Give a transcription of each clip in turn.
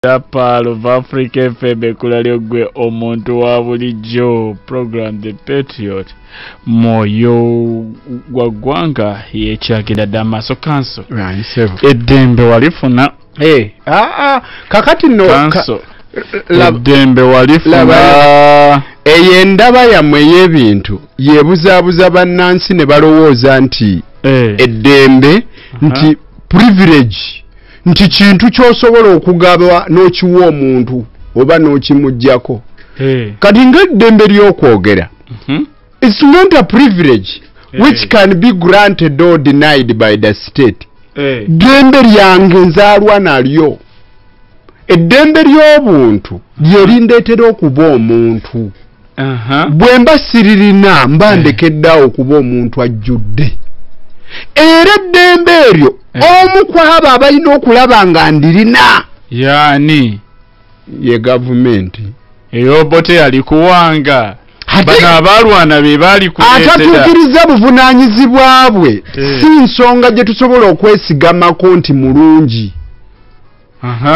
Pearl of Africa FM kulalyo gwe omuntu wa bulijjo program The Patriot moyo gwagwanga yekyagenda damaso council eddembe walifuna kakati no council eddembe walifuna eyendaba yamwe y'ebintu yebuzaabuza bannansi ne balowooza nti eddembe nti privilege nti kintu ky'osobola okugaba n'okiwa omuntu oba n'okimuggyako kati ng'eddembe ly'okwogera it's not a privilege which can be granted or denied by the state ddembe lyange nzaalwa nalyo eddembe ly'obuntu lye lindeetera okuba omuntu bwe mba siririna mba ndekeddaawo okuba omuntu ajjudde era eddembe eryo omu kwabo abalina okulaba nga ndirina yani ye gavumenti eyobote alikuwanga bano abalwana be bali kuleetera atatuukiriza buvunaanyizibwa bwe si nsonga gye tusobola okwesigamako nti mulungi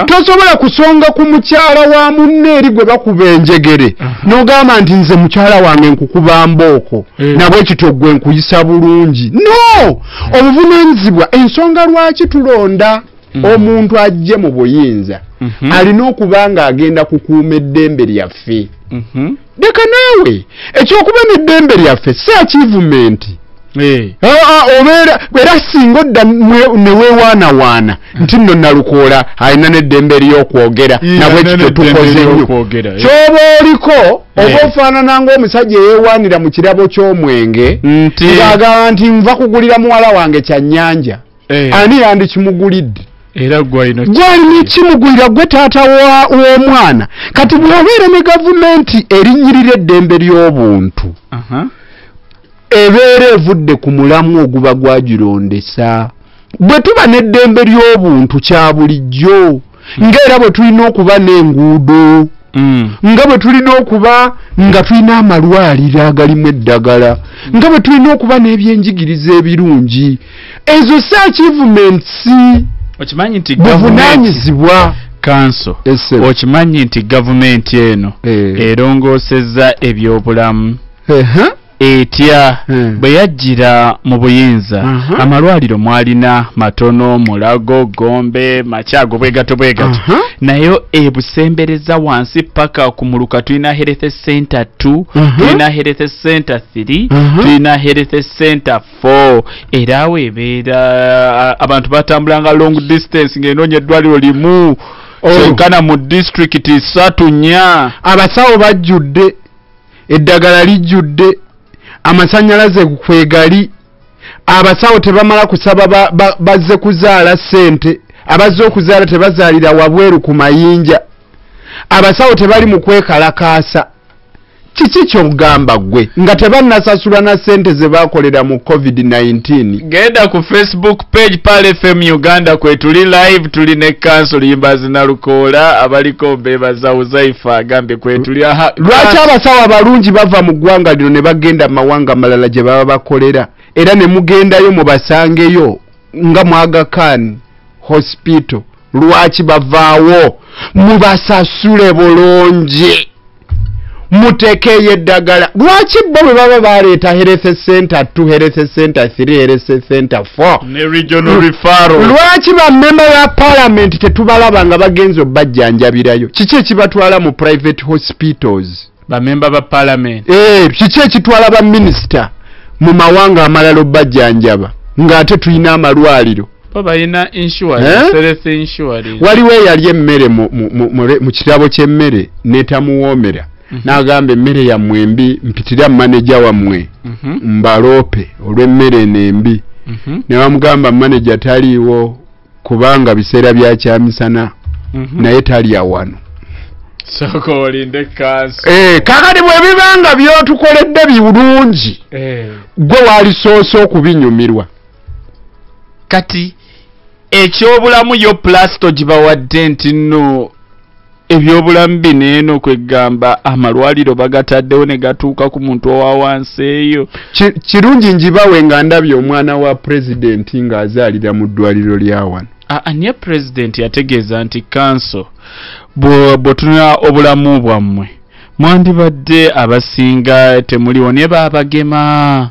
tosobola kusonga ku mukyala wa munne eri gwe bakuba enjegere n'ogamba nti nze mukyala wange nkukuba mbooko nabwe kityo gwe nkuyisa bulungi no obuvunaanyizibwa ensonga lwaki tulonda omuntu ajje mu buyinza alina okuba nga agenda kukuuma eddembe lyaffe leka naawe ekyokuba n'eddembe lyaffe si achievement era singa odda neweewaanawaana nti nno Nalukoola alina n'eddembe ery'okwogera nabwe kityo tukoze nnyo ky'oba oliko oba ofaanana ng'omusajja eyeewaanira mu kirabo ky'omwenge ng'agamba nti nva kugulira muwala wange kyannyanja ani yandikimugulidde era gwalina kimugulira gwe taata w'omwana kati bw'obeera ne gavumenti erinnyirira eddembe ly'obuntu ebeera evudde ku mulamu oguba gwagirondesa bwe tuba n'eddembe ly'obuntu kya bulijjo ng'era bwe tulina okuba n'enguudo nga bwe tulina okuba nga tulina amalwaliro agalimu eddagala nga bwe tulina okuba n'ebyenjigiriza ebirungi ezo si achievements okimanyi nti buvunaanyizibwa kanso okimanyi nti gavumenti eno erongoosezza ebyobulamu etya bwe yajjira mu buyinza amalwaliro mwalina matono mulago gombe makyago bwegato nayo ebusembereza wansi paka ku muluka tulina health center 2 tulina health center 3 tulina health center 4 era webeera abantu batambulanga long distance ng'enoonya eddwaliro limu senkana mu district 3 abasawo bajjudde eddagala lijjudde amasannyalaze kwegali abasawo tebamala kusaba bazze kuzaala ssente abazze okuzaala tebazaalira wabweru ku mayinja abasawo tebali mu kwekalakaasa kiki ky'ogamba gwe nga tebannasasula na ssente ze baakolera mu covid-19 genda ku Facebook page Pearl FM Uganda kwe tuli live tuli ne council Yimbazi Nalukoola abaliko bebaza uzaifa agambe kwe tuli lwaki abasawo abalungi bava mu ggwanga lino ne bagenda mawanga malala gye baba bakolera era ne mugendayo mubasangeyo nga mu Aga Khan hospital lwaki bavaawo mubasasule bulungi mutekeyo eddagala lwaki bo bwe baba baleeta health center 2 health center 3 health center 4 ne regional referral lwaki bammemba ya parliament tetubalaba nga bagenze obbajjanjabirayo kiki ekibatwala mu private hospitals bamemba ba parliament kiki ekitwala ba minister mu mawanga amalala obbajjanjaba ng'ate tulina amalwaliro babayina insurance health insurance waliwo eyali emmere mu kirabo ky'emmere n'etamuwoomera n'agamba emmere yammwe embi mpitira manager wammwe mbaloope olw'emmere nembi ne bamugamba manager taliiwo kubanga biseera bya kyamisana naye talya wano soko olinde kanso kakati bwe bibanga by'otukoledde birungi gwe waalisoosa okubinyumirwa kati ekyobulamu yo plasto gibawadde nti nno ebyobulamu bineeno kwegamba amalwaliro bagataddewo ne gatuuka ku muntu owa wansi eyo kirungi njibawe nga ndabye omwana wa pulezidenti ng'azaalira mu ddwaliro lya wano aniye president yategeeza nti council bw'otunula obulamu bwammwe mwandibadde abasinga temuliwo ne babagema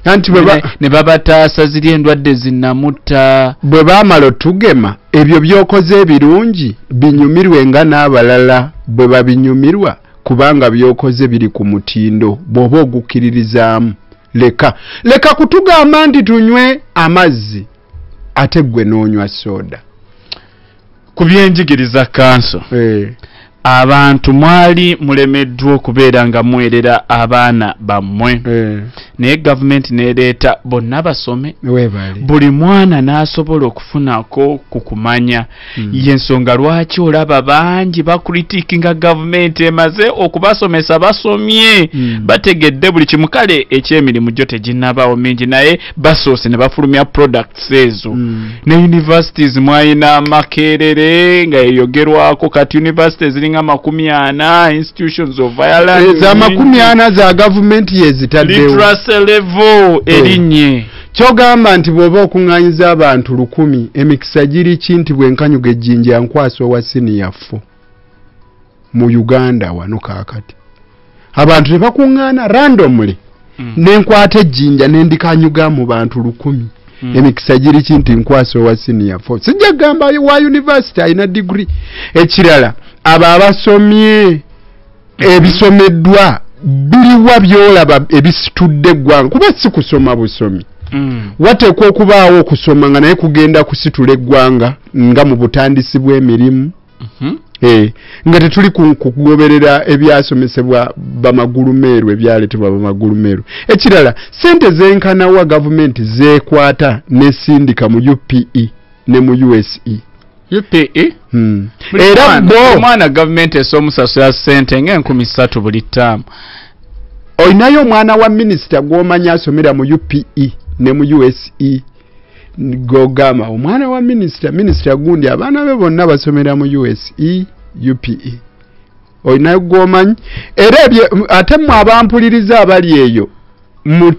anti ne babataasa ziri endwadde zinnamutta bwe baamala otugema ebyo byokoze ebirungi binyumirwe nga n'abalala bwe babinyumirwa kubanga byokoze biri ku mutindo bw'oba ogukkiririzaamu leka kutugamba nti tunywe amazzi ate gwe n'onywa soda ku byenjigiriza kanso abantu mwali mulemeddwa okubeera nga mwerera abaana bammwe naye gavumenti neereeta bonna basome buli mwana n'asobola okufunako ku kumanya y'ensonga lwaki olaba bangi bakritikinga gavumenti emaze okubasomesa basomye bategedde buli kimu kale ekyemirimu gyo teginnabaawo mingi naye basoose ne bafulumya products ezo ne universities mwayina makerere nga eyogerwako kati universities ziringa 40 institutions of violence za 40 za gavumenti yezitaddewo literacy level erinye kyogamba nti bw'oba okuŋŋaanyiza abantu 100 emikisa giri ki nti bwenkanyuga ejjinja nkwasa owa siniyafo mu Uganda wano kaakati abantu ne bakuŋŋaana randomly nenkwata ejjinja nendikanyuga mu bantu 100 emikisa giri ki nti nkwasa owa siniyafo sijja kugamba wa university alina degree ekirala abo abasomye ebisomeddwa biliwa byolaba ebisitudde eggwanga kuba si kusoma busomi wateekwa okubaawo okusoma nga naye kugenda kusitula eggwanga nga mu butandisi bw'emirimu nga tetuli kugoberera ebyasomesebwa bamagulu meeru ebyaleetebwa bamagulu meeru ekirala sente zenkanawa gavumenti zeekwata nesindika mu UPE ne mu USE UPE era omwana gavumenti esomusasula sente nga$3,000 buli ttaamu olinayo omwana wa minisita gw'omanya asomera mu UPE ne mu USE gogama omwana wa minisita gundi abaana be bonna basomera mu USE UPE olinayo gw'omanyi era ate mmwe abampuliriza abali eyo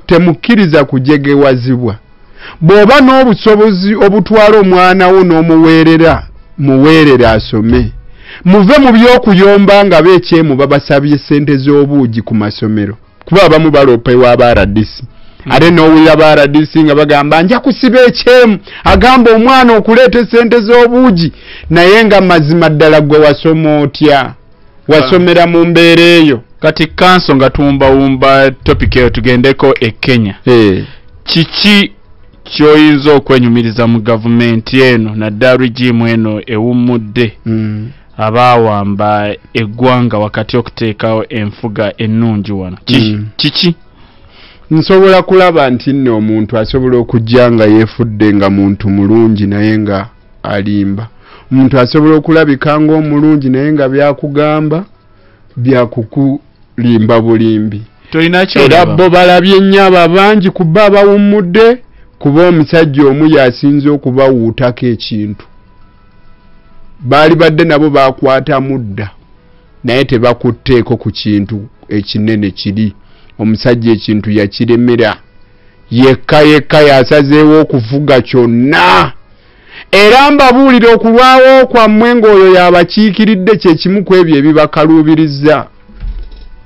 temukkiriza kujegewazibwa bw'oba n'obusobozi obutwala omwana wo n'omuweerera muweerera asome muve mu by'okuyomba nga beekyemu babasabye ssente z'obuugi ku masomero kuba abamu baloopewa aba RDC ate n'owulira ba RDC nga bagamba nja kusiba ekyemu agamba omwana okuleeta ssente z'obuugi naye nga mazima ddala gwe wasoma otya wasomera mu mbeera eyo kati kanso nga tuwumbawumba topic eyo tugendeko e Kenya kiki kyoyinza okwenyumiriza mu gavumenti eno naddala regimu eno ewummudde abaawamba eggwanga wakati okuteekawo enfuga ennungi wano kiki nsobola kulaba nti nno omuntu asobola okujja nga yeefudde nga muntu mulungi naye nga alimba omuntu asobola okulabika ng'omulungi naye nga byakugamba byakukulimba bulimbi era bo balabye nnyo abo bangi kuba abawummudde kuba omusajja omu yasinze okubawuutako ekintu baali badde nabo bakwata mudda naye tebakutteeko ku kintu ekinene kiri omusajja ekintu yakiremera yekka yasazeewo okuvuga kyonna era mbabuulira okulwawo kwammwe ng'oyo yabakiikiridde kyekimu ku ebyo ebibakaluubiriza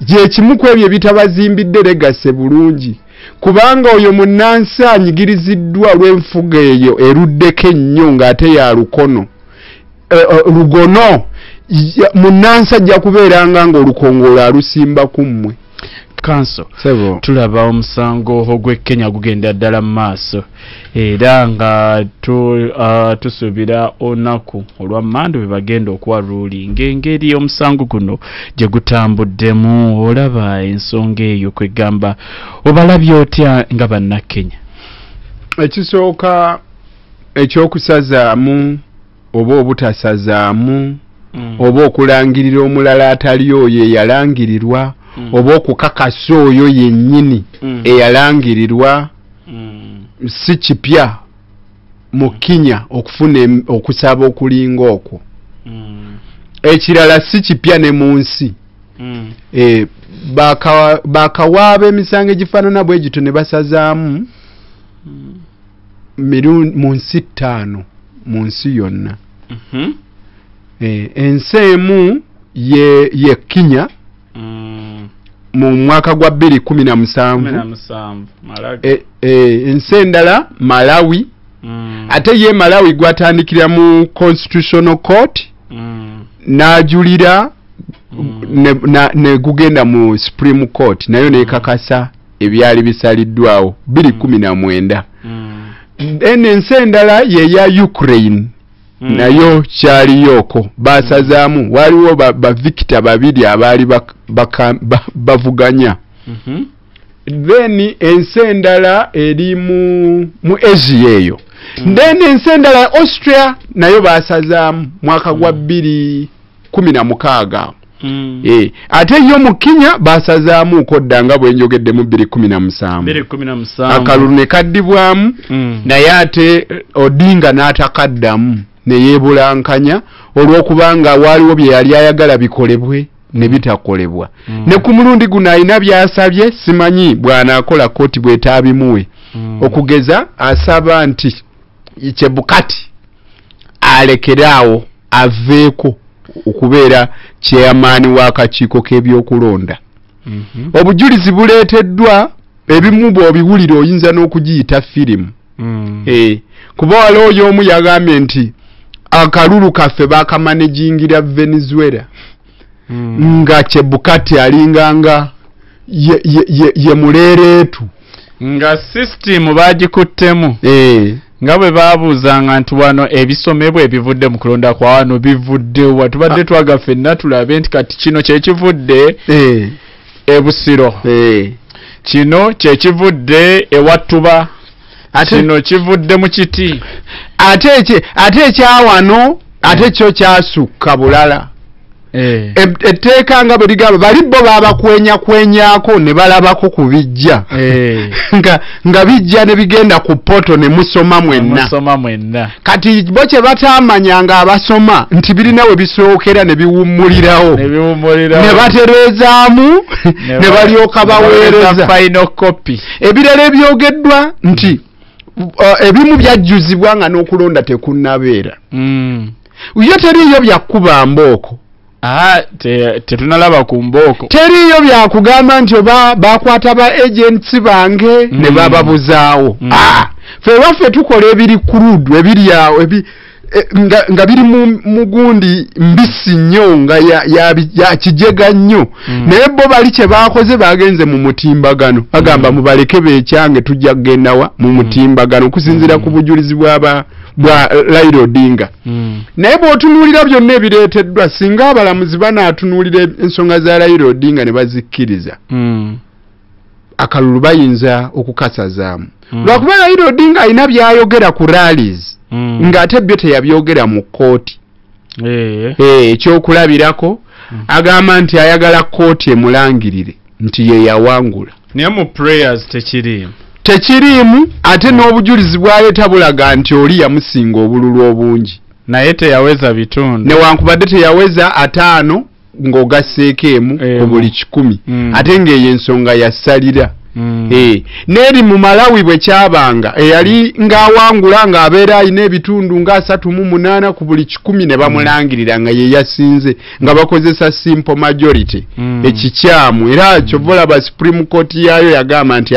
kyekimu ku ebyo ebitabazimbidde legase bulungi kubanga oyo munnansi anyigiriziddwa olw'enfuga eyo eruddeko ennyo ng'ate ya lugono munnansi ajja kubeeranga ng'olukongolo alusimba ku mmwe kanso tulaba omusango ogw'Ekenya gugenda ddala mu maaso era nga tusuubira olunaku olwa Mande bwe bagenda okuwa ruling engeri omusango guno gye gutambuddemu olaba ensonga eyo kwegamba obalabye otya nga bannakenya ekisooka ekyokusazaamu oba obutasazaamu oba okulangirira omulala atali oyo eyalangirirwa oba okukakasa oyo yennyini eyalangirirwa si kipya mu Kenya okufuna okusaba okulinga okwo ekirala si kipya ne mu nsi bakawaaba emisango egifaanana bwe gito ne basazaamu mu nsi 5 mu nsi yonna ensi emu ye Kenya mu mwaka gwa 2017 ensi endala Malawi ate ye Malawi gwatandikira mu Constitutional Court n'ajulira ne gugenda mu Supreme Court nayo nekakasa ebyali bisaliddwawo 2019 ensi endala ye ya Ukraine nayo kyaliyoko basazaamu waliwo ba victor babiri abaali bavuganya then ensi endala eri mu Asia eyo then ensi endala Austria nayo basazaamu mwaka gwa 2016 ate yo mu Kenya basazaamu kodda bwe njogedde mu 2017 akalulu ne kaddibwamu naye ate Odinga n'atakaddamu ne yeebulankanya olw'okubanga waliwo bye yali ayagala bikolebwe ne bitakolebwa ne ku mulundi guno alina byasabye simanyi bw'anaakola kooti bwetaabimuwe okugeza asaba nti Chebukati alekeraawo aveeko okubeera chairman w'akakiiko k'ebyokulonda obujulizi buleeteddwa ebimu bw'obiwulira oyinza n'okugiyita firimu kuba waliwo oyo omu yagambye nti akalulu kaffe bakamanagingira Venezuela nga Chebukati alinganga ye muleereetu nga system bagikuttemu nga bwe babuuzanga nti wano ebisomebwa ebivudde mu kulonda kwa wano bivuddewa tubadde twaga ffenna tulabe nti kati kino kyekivudde ebusiro kino kyekivudde ewattuba kino kivudde mu kiti ate ekyawano ate kyo kyasukka bulala etteeka nga bwe ligamba bali bo babakwenyakwenyako ne balabako ku bijja nga bijja ne bigenda ku poto ne musoma mwenna kati bo kye bataamanyanga abasoma nti birina we bisookera ne biwummulirawo ne batereezaamu ne balyoka baweereza ebirala ebyogeddwa nti ebimu byajjuzibwa nga n'okulonda tekunnabeera yo teriyo byakuba mbooko tetunalaba ku mbooko teriyo byakugamba nti oba bakwata ba agents bange ne bababuzaawo ffe waffe tukola ebiri kurudu ebiri awo nga biri mu gundi mbisi nnyo nga ya kijega nnyo naye bo bali kye bakoze bagenze mu mutimbagano agamba mubaleke beekyange tujja kugendawa mu mutimbagano okusinziira ku bujulizi bwa Raila Odinga naye bw'otunuulira byonna ebireeteddwa singa abalamuzi banaatunuulira ensonga za Raila Odinga ne bazikkiriza akalulu bayinza okukasazaamu lwakuba Raila Odinga alina by'ayogera ku rallies ng'ate byo teyabyogera mu kkooti ekyokulabirako agamba nti ayagala kkooti emulangirire nti ye yawangula naye mu prayers tekiriimu ate n'obujulizi bwaleeta bulaga nti oli yamusinga obululu obungi naye teyaweza bitundu newankubadde teyaweza 5 ng'ogasseeko emu ku buli 100 ate ng'eyo ensonga yasalira n'eri mu Malawi bwe kyabanga eyali ng'awangula ng'abeera alina ebitundu nga 38 ku buli 100 ne bamulangirira nga ye yasinze nga bakozesa simple majority ekikyamu era kyovola ba Supreme Court yaayo yagamba nti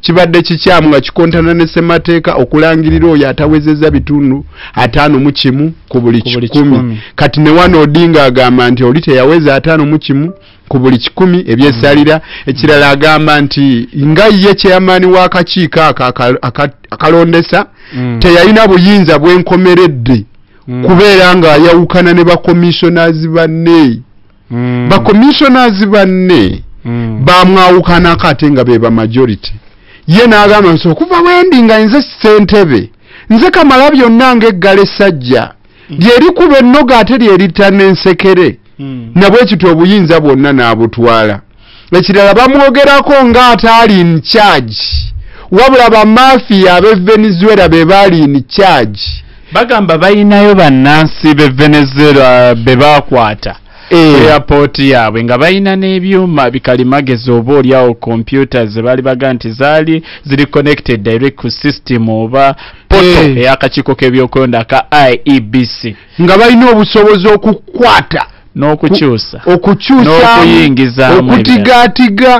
kibadde kikyamu nga kikontana ne ssemateeka okulangirira oyo atawezezza bitundu 5 ku buli 100 kati ne wano Odinga agamba nti oli teyaweza 5 ku buli 100 ebyesalira ekirala agamba nti nga ye chairman w'akakiiko akalondesa teyalina buyinza bwenkomeredde kubeera nga ayawukana ne bakomissionazi banne bakomissionazi banne bamwawukanako ate nga be ba majority ye n'agamba nti okuva wendi nga nze ssentebe nze kamala byonna ng'eggala essajja lyerikuba ennoga ate lyerittana ensekere nabwe kityo obuyinza bwonna n'abutwala ekirala bamwogerako ng'ate ali in charge wabula bamafiya ab'e Venezuela be baali in charge bagamba bayinayo bannansi b'e Venezuela be baakwata airport yaabwe nga balina n'ebyuma bikalimagezi oba olyawo computers bali baga nti zaali ziri connected direct ku system oba portal ey'akakiiko k'ebyokulonda ka IEBC nga balina obusobozi okukwata n'okukyusa n'okuyingiza okutigaatiga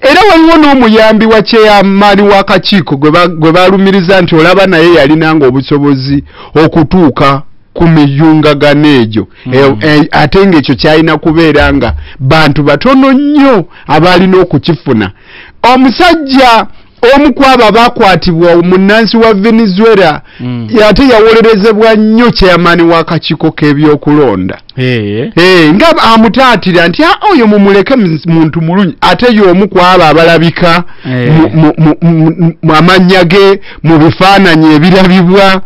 era waliwo n'omuyambi wa kyeyamaani w'akakiiko gwe balumiriza nti olaba naye yalinanga obusobozi okutuuka ku miyungagano egyo ate ng'ekyo kyalina kubeera nga bantu batono nnyo abalina okukifuna omusajja omu kwabo abakwatibwa munnansi wa Venezuela ate yawolerezebwa nnyo kyeyamaani w'akakiiko k'ebyokulonda nga amutaatira nti oyo mumuleke muntu mulungi ate y'omu kwabo abalabika amannya ge mu bifaananyi ebirabibwa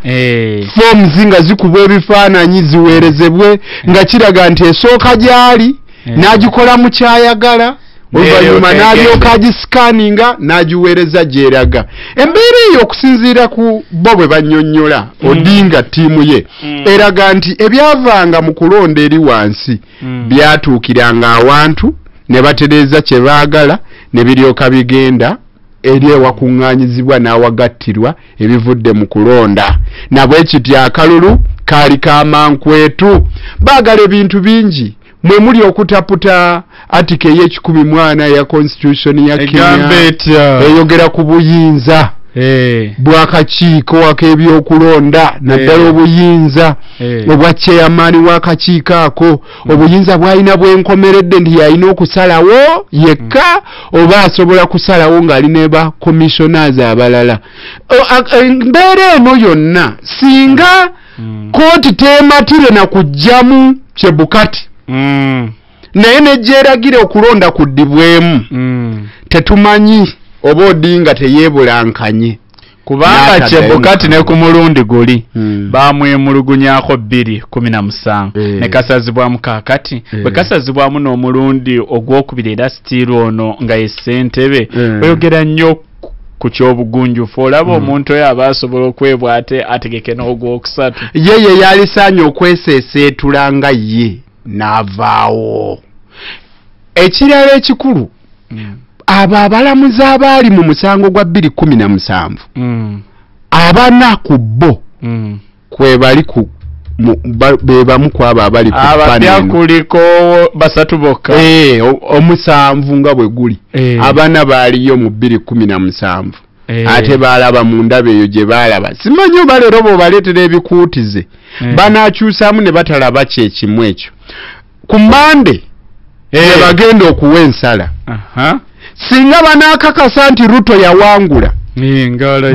forms nga zikubwa ebifaananyi ziweerezebwe nga kiraga nti esooka gy'ali n'agikola mu kyayagala oluvannyuma n'alyoka agisikaninga n'agiweereza gy'eraga embeera eyo okusinziira ku bo bwe bannyonnyola Odinga ttiimu ye eraga nti ebyavanga mu kulonda eri wansi byatuukiranga awantu ne batereeza kye baagala ne biryoka bigenda eri ewakuŋŋaanyizibwa n'awagattirwa ebivudde mu kulonda nabwe kityo akalulu kaali kamankwetu baagala ebintu bingi mwe muli okutaputa atike y'ekikumi ya constitution ya Kenya eyogera ku buyinza bw'akakiiko ak'ebyokulonda naddala obuyinza obwa chairman w'akakiiko ako obuyinza bw'alina bwenkomeredde nti yalina okusalawo yekka oba asobola kusalawo ng'ali ne ba commissioners abalala embeera eno yonna singa kooti teematire na kujjamu Chebukati naye nejjeeragira okulonda kuddibwemu tetumanyi oba Odinga teyeebulankanye kubanga Chebukati ne ku mulundi guli bamwemulugunyako 2017 ne kasazibwamu kaakati bwe kasazibwamu n'omulundi ogwokubiri era still ono nga ye ssentebe oyogera nnyo ku kyobugunjufu olaba omuntu oyo aba asobola okwebwa ate ategeke n'ogwokusatu ye yalisaanye okweseeseetula nga ye n'avaawo ekirala ekikulu abo abalamuzi abaali mu musango gwa 2017 abana ku bo kwe bali ku be bamu ku abo abali ku abapya kuliko basatu bokka omusanvu nga bwe guli abana baaliyo mu 2017 ate balaba mu ndaba eyo gye balaba simanyi oba leero bw'obaleetera ebikuutize banaakyusamu ne batalaba kyekimu ekyo ku Mande bagenda okuwa ensala singa banaakakasa nti Ruto yawangula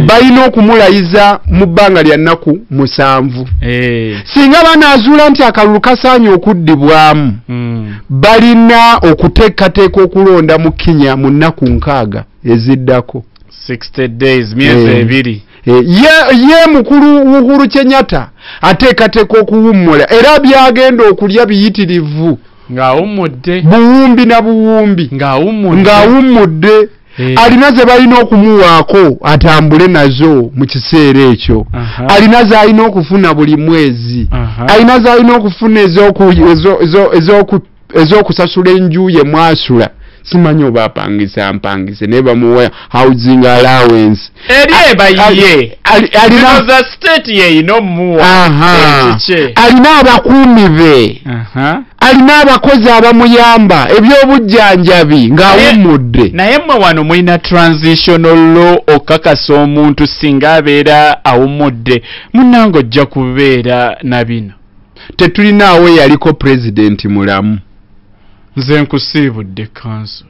balina okumulayiza mu bbanga lya nnaku 7 singa banaazuula nti akalulu kasaanye okuddibwamu balina okuteekateeka okulonda mu Kenya mu nnaku 6 eziddako 60 days myezi 2 ye mukulu Uhuru Kenyatta ateekateeka okuwummula era byagenda okulya biyitirivu ng'awummudde buwumbi na buwumbi ng'awummudde alina ze balina okumuwaako atambule nazo mu kiseera ekyo alina ze alina okufuna buli mwezi alina ze alina okufuna ez'okusasula enju ye mwasula simanyi oba mpangise naye bamuwa housing allowance alina state yeyina omuwa alina abakuumi be alina abakozi abamuyamba ebyobujjanjabi ng'awummudde naye mmwe wano mulina transitional law okakasa omuntu singa abeera awummudde munnange ojja kubeera na bino tetulinaawo yaliko president mulamu nze nkusiibudde council